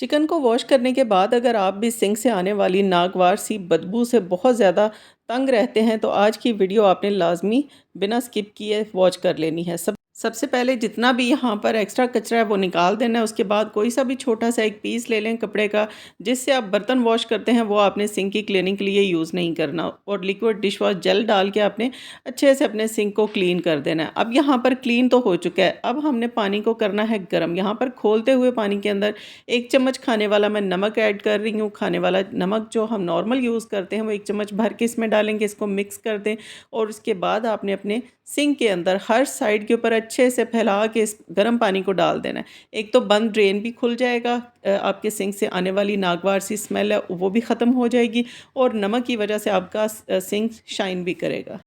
Chicken को wash करने के बाद अगर आप भी सिंक से आने वाली नागवार सी बदबू से बहुत ज़्यादा तंग रहते हैं तो आज की वीडियो आपने लाजमी बिना स्किप किए वॉच कर लेनी है। सबसे पहले जितना भी यहाँ पर एक्स्ट्रा कचरा है वो निकाल देना है। उसके बाद कोई सा भी छोटा सा एक पीस ले लें कपड़े का, जिससे आप बर्तन वॉश करते हैं वो आपने सिंक की क्लीनिंग के लिए यूज़ नहीं करना, और लिक्विड डिश वॉश जेल डाल के आपने अच्छे से अपने सिंक को क्लीन कर देना है। अब यहाँ पर क्लीन तो हो चुका है, अब हमने पानी को करना है गर्म। यहाँ पर खोलते हुए पानी के अंदर 1 चम्मच खाने वाला मैं नमक ऐड कर रही हूँ। खाने वाला नमक जो हम नॉर्मल यूज़ करते हैं वो 1 चम्मच भर के इसमें डालेंगे, इसको मिक्स कर दें। और उसके बाद आपने अपने सिंक के अंदर हर साइड के ऊपर अच्छे से फैला के इस गर्म पानी को डाल देना है। एक तो बंद ड्रेन भी खुल जाएगा, आपके सिंक से आने वाली नागवार सी स्मेल है वो भी ख़त्म हो जाएगी, और नमक की वजह से आपका सिंक शाइन भी करेगा।